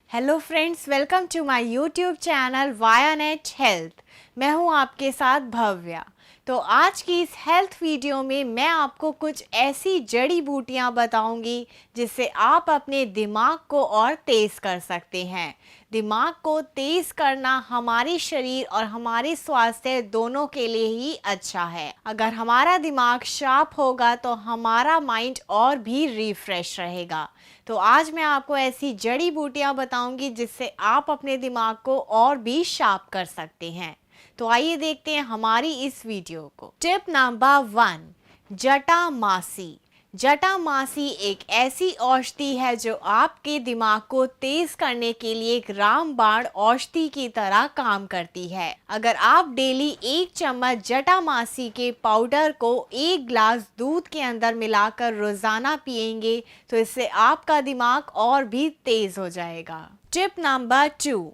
Hello friends, welcome to my YouTube channel ViaNet health. मैं हूं आपके साथ भव्या। तो आज की इस हेल्थ वीडियो में मैं आपको कुछ ऐसी जड़ी बूटियां बताऊंगी जिससे आप अपने दिमाग को और तेज़ कर सकते हैं। दिमाग को तेज़ करना हमारे शरीर और हमारे स्वास्थ्य दोनों के लिए ही अच्छा है। अगर हमारा दिमाग शार्प होगा तो हमारा माइंड और भी रिफ्रेश रहेगा। तो आज मैं आपको ऐसी जड़ी बूटियां बताऊंगी जिससे आप अपने दिमाग को और भी शार्प कर सकते हैं। तो आइए देखते हैं हमारी इस वीडियो को। टिप नंबर 1, जटामासी। जटामासी एक ऐसी औषधि है जो आपके दिमाग को तेज करने के लिए एक रामबाण औषधि की तरह काम करती है। अगर आप डेली 1 चम्मच जटामासी के पाउडर को 1 ग्लास दूध के अंदर मिलाकर रोजाना पिएंगे तो इससे आपका दिमाग और भी तेज हो जाएगा। Tip number 2,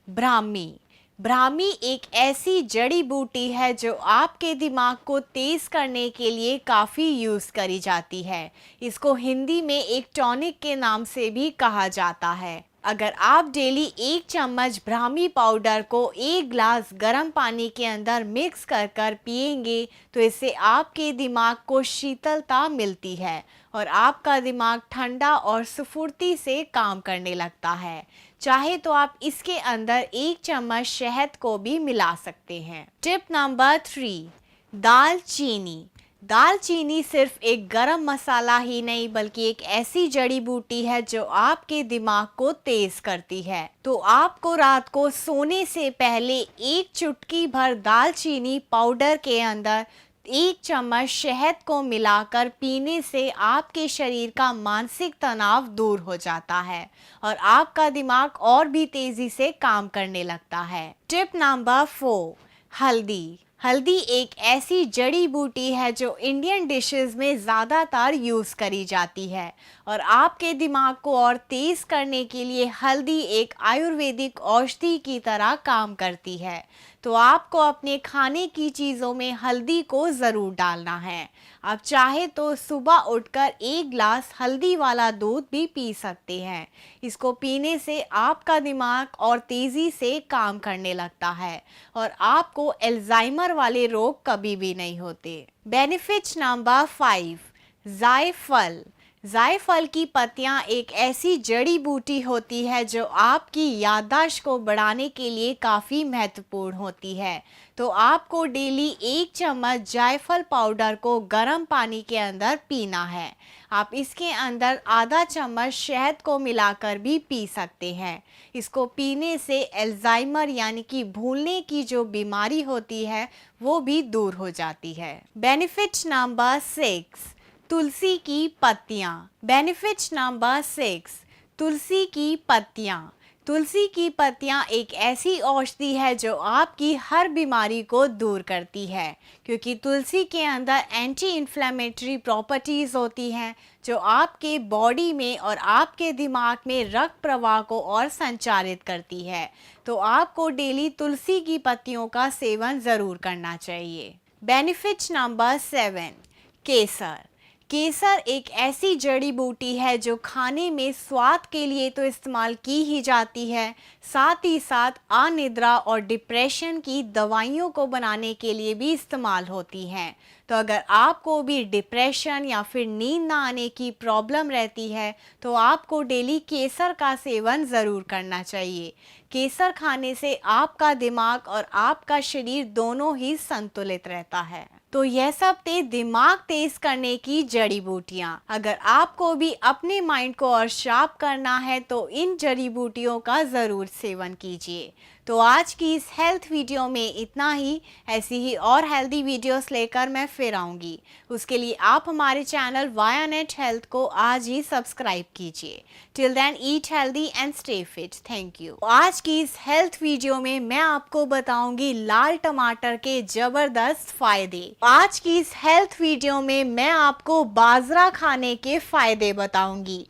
Brahmi. ब्राह्मी एक ऐसी जड़ी बूटी है जो आपके दिमाग को तेज करने के लिए काफ़ी यूज़ करी जाती है। इसको हिंदी में एक टॉनिक के नाम से भी कहा जाता है। अगर आप डेली 1 चम्मच ब्राह्मी पाउडर को 1 ग्लास गर्म पानी के अंदर मिक्स कर कर पिएंगे तो इससे आपके दिमाग को शीतलता मिलती है और आपका दिमाग ठंडा और स्फूर्ति से काम करने लगता है। चाहे तो आप इसके अंदर 1 चम्मच शहद को भी मिला सकते हैं। टिप नंबर 3, दालचीनी। दालचीनी सिर्फ एक गरम मसाला ही नहीं बल्कि एक ऐसी जड़ी बूटी है जो आपके दिमाग को तेज करती है। तो आपको रात को सोने से पहले 1 चुटकी भर दालचीनी पाउडर के अंदर 1 चम्मच शहद को मिलाकर पीने से आपके शरीर का मानसिक तनाव दूर हो जाता है और आपका दिमाग और भी तेजी से काम करने लगता है। टिप नंबर 4, हल्दी। हल्दी एक ऐसी जड़ी बूटी है जो इंडियन डिशेस में ज़्यादातर यूज़ करी जाती है और आपके दिमाग को और तेज़ करने के लिए हल्दी एक आयुर्वेदिक औषधि की तरह काम करती है। तो आपको अपने खाने की चीज़ों में हल्दी को ज़रूर डालना है। आप चाहे तो सुबह उठकर 1 ग्लास हल्दी वाला दूध भी पी सकते हैं। इसको पीने से आपका दिमाग और तेज़ी से काम करने लगता है और आपको अल्जाइमर वाले रोग कभी भी नहीं होते। बेनिफिट्स नंबर 5, जायफल। जायफल की पत्तियां एक ऐसी जड़ी बूटी होती है जो आपकी याददाश्त को बढ़ाने के लिए काफ़ी महत्वपूर्ण होती है। तो आपको डेली 1 चम्मच जायफल पाउडर को गर्म पानी के अंदर पीना है। आप इसके अंदर आधा चम्मच शहद को मिलाकर भी पी सकते हैं। इसको पीने से अल्जाइमर यानी कि भूलने की जो बीमारी होती है वो भी दूर हो जाती है। बेनिफिट नंबर 6, तुलसी की पत्तियाँ। बेनिफिट नंबर 6, तुलसी की पत्तियाँ। तुलसी की पत्तियाँ एक ऐसी औषधि है जो आपकी हर बीमारी को दूर करती है क्योंकि तुलसी के अंदर एंटी इन्फ्लेमेटरी प्रॉपर्टीज़ होती हैं जो आपके बॉडी में और आपके दिमाग में रक्त प्रवाह को और संचारित करती है। तो आपको डेली तुलसी की पत्तियों का सेवन ज़रूर करना चाहिए। बेनिफिट नंबर 7, केसर। केसर एक ऐसी जड़ी बूटी है जो खाने में स्वाद के लिए तो इस्तेमाल की ही जाती है, साथ ही साथ अनिद्रा और डिप्रेशन की दवाइयों को बनाने के लिए भी इस्तेमाल होती हैं। तो अगर आपको भी डिप्रेशन या फिर नींद ना आने की प्रॉब्लम रहती है तो आपको डेली केसर का सेवन ज़रूर करना चाहिए। केसर खाने से आपका दिमाग और आपका शरीर दोनों ही संतुलित रहता है। तो यह सब थे दिमाग तेज करने की जड़ी बूटियाँ। अगर आपको भी अपने माइंड को और शार्प करना है तो इन जड़ी बूटियों का ज़रूर सेवन कीजिए। तो आज की इस हेल्थ वीडियो में इतना ही। ऐसी ही और हेल्दी वीडियोस लेकर मैं फिर आऊँगी। उसके लिए आप हमारे चैनल ViaNet हेल्थ को आज ही सब्सक्राइब कीजिए। Till then eat healthy and stay fit. Thank you. आज की इस हेल्थ वीडियो में मैं आपको बताऊंगी लाल टमाटर के ज़बरदस्त फ़ायदे। आज की इस हेल्थ वीडियो में मैं आपको बाजरा खाने के फ़ायदे बताऊंगी।